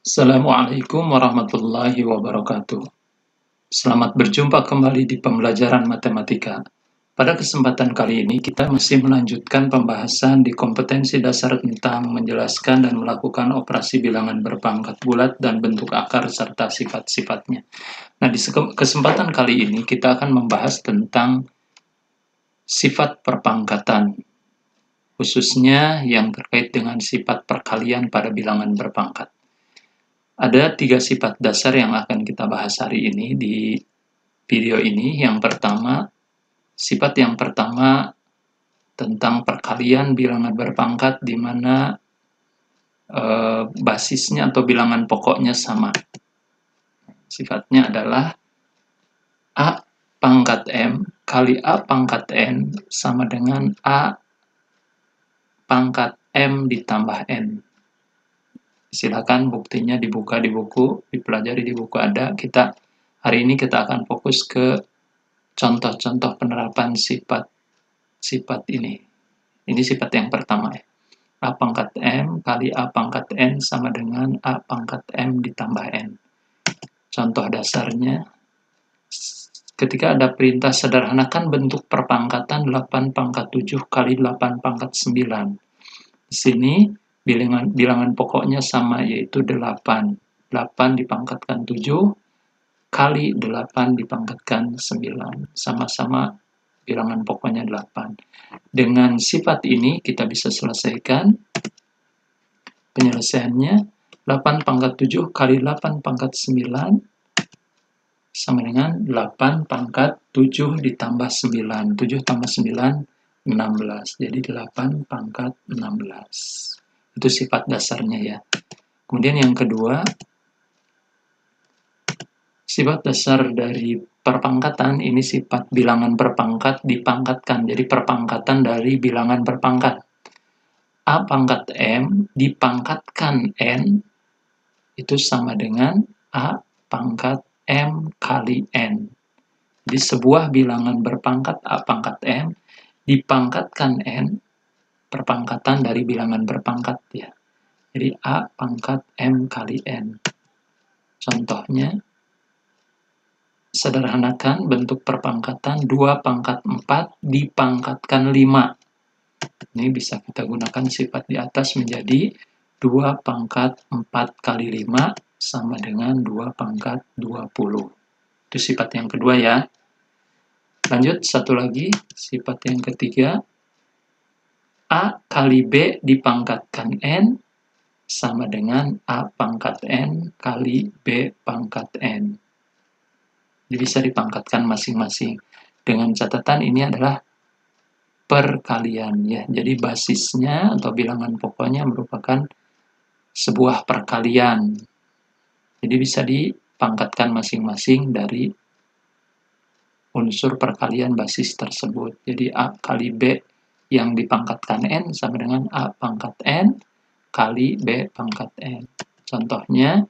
Assalamualaikum warahmatullahi wabarakatuh. Selamat berjumpa kembali di pembelajaran matematika. Pada kesempatan kali ini, kita masih melanjutkan pembahasan di kompetensi dasar tentang menjelaskan dan melakukan operasi bilangan berpangkat bulat dan bentuk akar serta sifat-sifatnya. Nah, di kesempatan kali ini kita akan membahas tentang sifat perpangkatan, khususnya yang terkait dengan sifat perkalian pada bilangan berpangkat. Ada 3 sifat dasar yang akan kita bahas hari ini di video ini. Sifat yang pertama tentang perkalian bilangan berpangkat di mana basisnya atau bilangan pokoknya sama. Sifatnya adalah A pangkat M kali A pangkat N sama dengan A pangkat M ditambah N. Silakan buktinya dibuka di buku, dipelajari di buku ada. Hari ini kita akan fokus ke contoh-contoh penerapan sifat ini. Ini sifat yang pertama ya. A pangkat M kali A pangkat N sama dengan A pangkat M ditambah N. Contoh dasarnya, ketika ada perintah sederhanakan bentuk perpangkatan 8 pangkat 7 kali 8 pangkat 9. Di sini bilangan pokoknya sama, yaitu 8. 8 dipangkatkan 7 kali 8 dipangkatkan 9. Sama-sama bilangan pokoknya 8. Dengan sifat ini kita bisa selesaikan penyelesaiannya. 8 pangkat 7 kali 8 pangkat 9 sama dengan 8 pangkat 7 ditambah 9. 7 tambah 9, 16. Jadi 8 pangkat 16. Itu sifat dasarnya ya. Kemudian yang kedua, sifat dasar dari perpangkatan ini sifat bilangan berpangkat dipangkatkan. Jadi perpangkatan dari bilangan berpangkat. A pangkat M dipangkatkan N itu sama dengan A pangkat M kali N. Jadi sebuah bilangan berpangkat A pangkat M dipangkatkan N, perpangkatan dari bilangan berpangkat ya. Jadi A pangkat M kali N. Contohnya, sederhanakan bentuk perpangkatan 2 pangkat 4 dipangkatkan 5. Ini bisa kita gunakan sifat di atas menjadi 2 pangkat 4 kali 5 sama dengan 2 pangkat 20. Itu sifat yang kedua ya. Lanjut, satu lagi, sifat yang ketiga. A kali B dipangkatkan N sama dengan A pangkat N kali B pangkat N. Jadi bisa dipangkatkan masing-masing. Dengan catatan ini adalah perkalian ya. Jadi basisnya atau bilangan pokoknya merupakan sebuah perkalian. Jadi bisa dipangkatkan masing-masing dari unsur perkalian basis tersebut. Jadi A kali B yang dipangkatkan N sama dengan A pangkat N kali B pangkat N. Contohnya,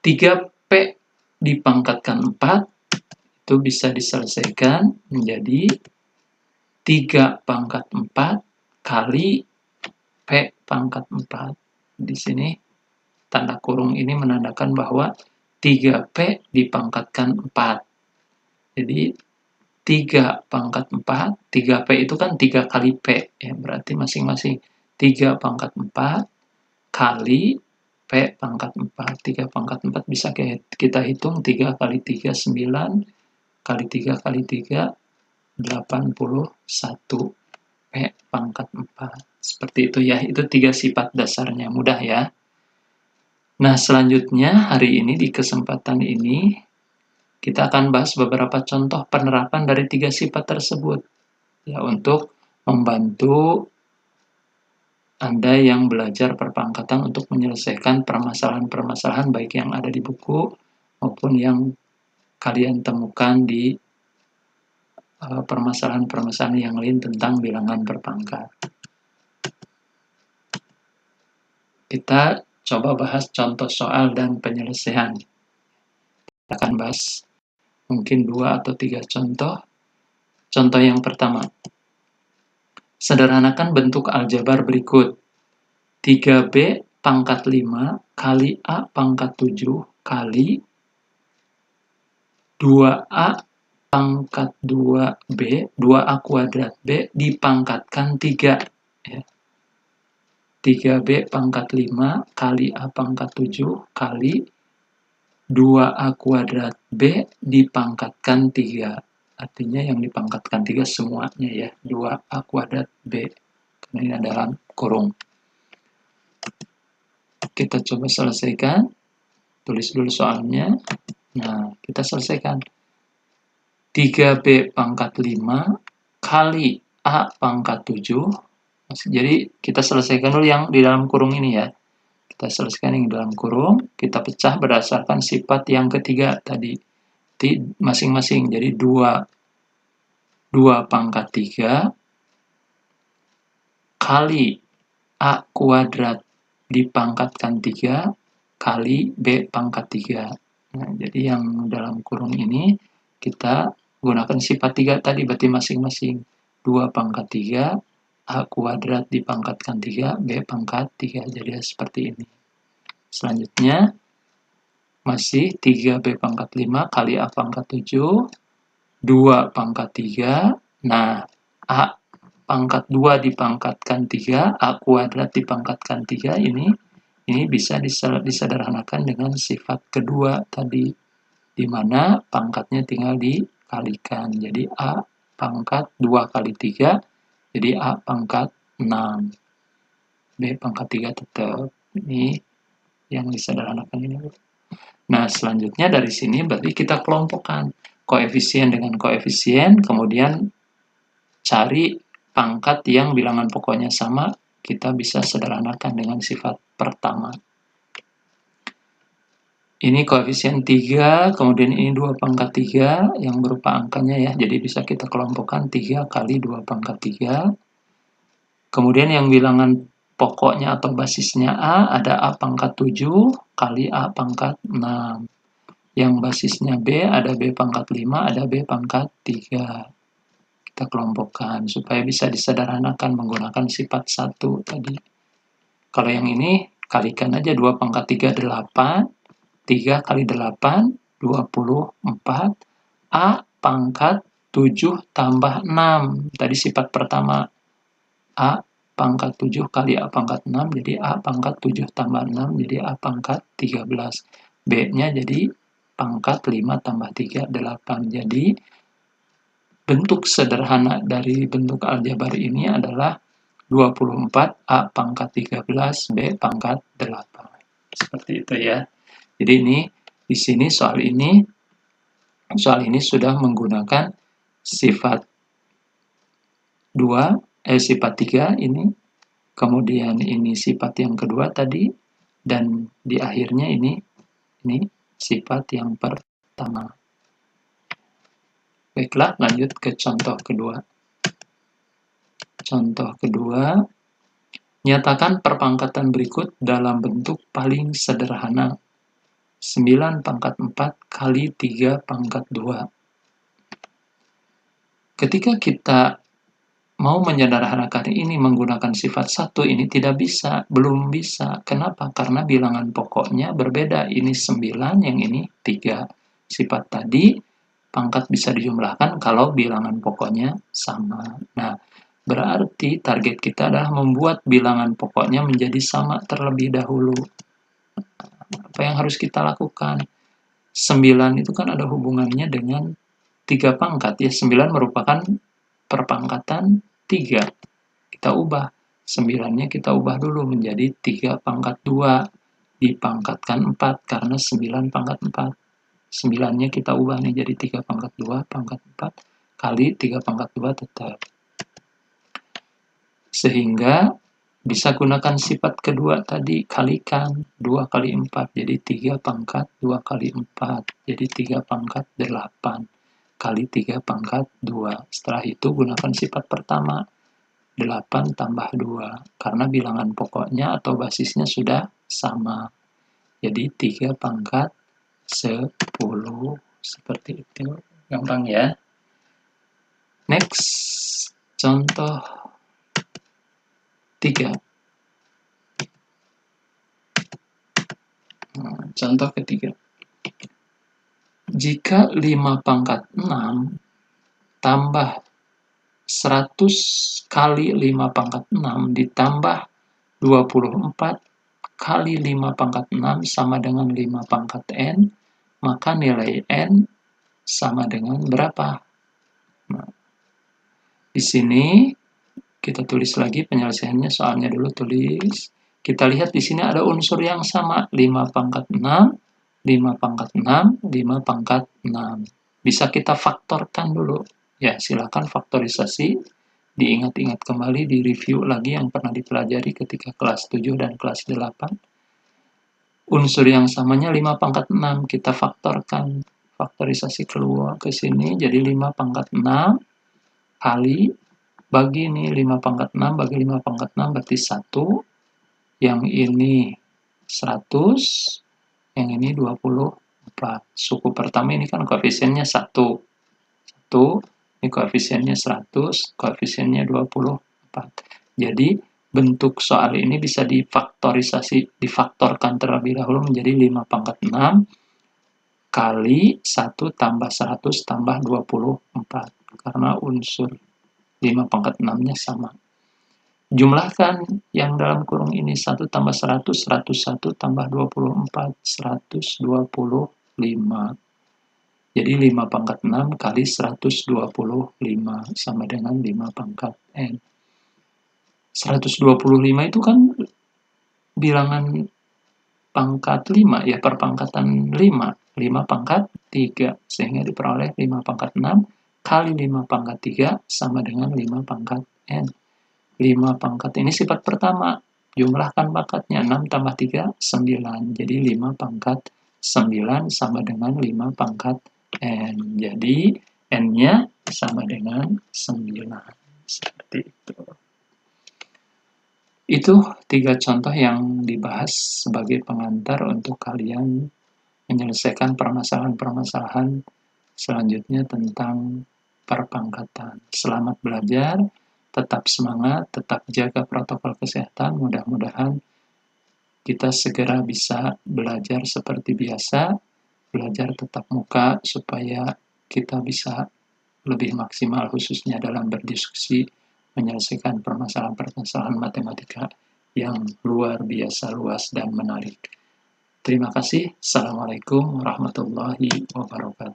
3P dipangkatkan 4 itu bisa diselesaikan menjadi 3 pangkat 4 kali P pangkat 4. Di sini tanda kurung ini menandakan bahwa 3P dipangkatkan 4. Jadi 3 pangkat 4, 3P itu kan 3 kali P. Ya, berarti masing-masing 3 pangkat 4 kali P pangkat 4. 3 pangkat 4 bisa kita hitung. 3 kali 3, 9. Kali 3 kali 3, 81. P pangkat 4. Seperti itu ya. Itu 3 sifat dasarnya. Mudah ya. Nah, selanjutnya hari ini di kesempatan ini kita akan bahas beberapa contoh penerapan dari 3 sifat tersebut ya, untuk membantu Anda yang belajar perpangkatan untuk menyelesaikan permasalahan-permasalahan baik yang ada di buku maupun yang kalian temukan di permasalahan-permasalahan yang lain tentang bilangan berpangkat. Kita coba bahas contoh soal dan penyelesaian. Kita akan bahas mungkin 2 atau 3 contoh. Contoh yang pertama. Sederhanakan bentuk aljabar berikut. 3B pangkat 5 kali A pangkat 7 kali 2A pangkat 2B, 2A kuadrat B dipangkatkan 3. Ya. 3B pangkat 5 kali A pangkat 7 kali 2A kuadrat B dipangkatkan 3. Artinya yang dipangkatkan 3 semuanya ya, 2A kuadrat B. Karena ini dalam kurung. Kita coba selesaikan. Tulis dulu soalnya. Nah, kita selesaikan. 3B pangkat 5 kali A pangkat 7. Jadi, kita selesaikan dulu yang di dalam kurung ini ya. Kita selesaikan yang di dalam kurung, kita pecah berdasarkan sifat yang ketiga tadi. Masing-masing, jadi 2 pangkat 3 kali A kuadrat dipangkatkan 3 kali B pangkat 3. Nah, jadi yang dalam kurung ini kita gunakan sifat 3 tadi, berarti masing-masing 2 pangkat 3, A kuadrat dipangkatkan 3, B pangkat 3. Jadi seperti ini. Selanjutnya, masih 3B pangkat 5 kali A pangkat 7, 2 pangkat 3. Nah, A pangkat 2 dipangkatkan 3, A kuadrat dipangkatkan 3, ini bisa disederhanakan dengan sifat kedua tadi, di mana pangkatnya tinggal dikalikan. Jadi A pangkat 2 kali 3, jadi A pangkat 6. B pangkat 3 tetap. Ini yang disederhanakan ini. Nah, selanjutnya dari sini berarti kita kelompokkan koefisien dengan koefisien, kemudian cari pangkat yang bilangan pokoknya sama, kita bisa sederhanakan dengan sifat pertama. Ini koefisien 3, kemudian ini 2 pangkat 3 yang berupa angkanya ya, jadi bisa kita kelompokkan 3 kali 2 pangkat 3. Kemudian yang bilangan pokoknya atau basisnya A, ada A pangkat 7 kali A pangkat 6. Yang basisnya B, ada B pangkat 5, ada B pangkat 3. Kita kelompokkan supaya bisa disederhanakan menggunakan sifat 1 tadi. Kalau yang ini, kalikan aja 2 pangkat 3, 8. 3 kali 8, 24. A pangkat 7 tambah 6. Tadi sifat pertama. A pangkat 7 kali A pangkat 6, jadi A pangkat 7 tambah 6, jadi A pangkat 13. B-nya jadi pangkat 5 tambah 3, 8. Jadi, bentuk sederhana dari bentuk aljabar ini adalah 24, A pangkat 13, B pangkat 8. Seperti itu ya. Jadi ini, di sini soal ini sudah menggunakan sifat 2, sifat 3 ini, kemudian ini sifat yang kedua tadi, dan di akhirnya ini sifat yang pertama. Baiklah, lanjut ke contoh kedua. Contoh kedua, nyatakan perpangkatan berikut dalam bentuk paling sederhana. 9 pangkat 4 kali 3 pangkat 2. Ketika kita mau menyederhanakan ini menggunakan sifat 1, ini tidak bisa, belum bisa. Kenapa? Karena bilangan pokoknya berbeda. Ini 9, yang ini 3. Sifat tadi, pangkat bisa dijumlahkan kalau bilangan pokoknya sama. Nah, berarti target kita adalah membuat bilangan pokoknya menjadi sama terlebih dahulu. Apa yang harus kita lakukan? 9 itu kan ada hubungannya dengan 3 pangkat. Ya, 9 merupakan perpangkatan 3. Kita ubah. 9-nya kita ubah dulu menjadi 3 pangkat 2. Dipangkatkan 4 karena 9 pangkat 4. 9-nya kita ubah nih jadi 3 pangkat 2 pangkat 4 kali 3 pangkat 2 tetap. Sehingga bisa gunakan sifat kedua tadi, kalikan 2 kali 4, jadi 3 pangkat 2 kali 4, jadi 3 pangkat 8 kali 3 pangkat 2. Setelah itu gunakan sifat pertama, 8 tambah 2, karena bilangan pokoknya atau basisnya sudah sama. Jadi 3 pangkat 10, seperti itu. Gampang ya. Next, contoh 3. Contoh ketiga. Jika 5 pangkat 6 tambah 100 kali 5 pangkat 6 ditambah 24 kali 5 pangkat 6 sama dengan 5 pangkat n, maka nilai n sama dengan berapa? Nah, di sini kita tulis lagi penyelesaiannya, soalnya dulu tulis. Kita lihat di sini ada unsur yang sama, 5 pangkat 6, 5 pangkat 6, 5 pangkat 6. Bisa kita faktorkan dulu. Ya, silakan faktorisasi. Diingat-ingat kembali, di-review lagi yang pernah dipelajari ketika kelas 7 dan kelas 8. Unsur yang samanya 5 pangkat 6, kita faktorkan. Faktorisasi keluar ke sini, jadi 5 pangkat 6 kali, bagi ini 5 pangkat 6, bagi 5 pangkat 6 berarti 1, yang ini 100, yang ini 24. Suku pertama ini kan koefisiennya 1. Ini koefisiennya 100, koefisiennya 24. Jadi, bentuk soal ini bisa difaktorkan terlebih dahulu menjadi 5 pangkat 6 kali 1 tambah 100 tambah 24. Karena unsur 5 pangkat 6-nya sama. Jumlahkan yang dalam kurung ini, 1 tambah 100, 101 tambah 24, 125. Jadi 5 pangkat 6 kali 125 sama dengan 5 pangkat n. 125 itu kan bilangan pangkat 5, ya, perpangkatan 5. 5 pangkat 3, sehingga diperoleh 5 pangkat 6 kali 5 pangkat 3 sama dengan 5 pangkat n. 5 pangkat ini sifat pertama, jumlahkan pangkatnya, 6 tambah 3, 9. Jadi 5 pangkat 9 sama dengan 5 pangkat n. Jadi n-nya sama dengan 9. Seperti itu. Itu 3 contoh yang dibahas sebagai pengantar untuk kalian menyelesaikan permasalahan-permasalahan selanjutnya tentang perpangkatan. Selamat belajar, tetap semangat, tetap jaga protokol kesehatan. Mudah-mudahan kita segera bisa belajar seperti biasa, belajar tatap muka supaya kita bisa lebih maksimal khususnya dalam berdiskusi menyelesaikan permasalahan-permasalahan matematika yang luar biasa luas dan menarik. Terima kasih. Assalamualaikum warahmatullahi wabarakatuh.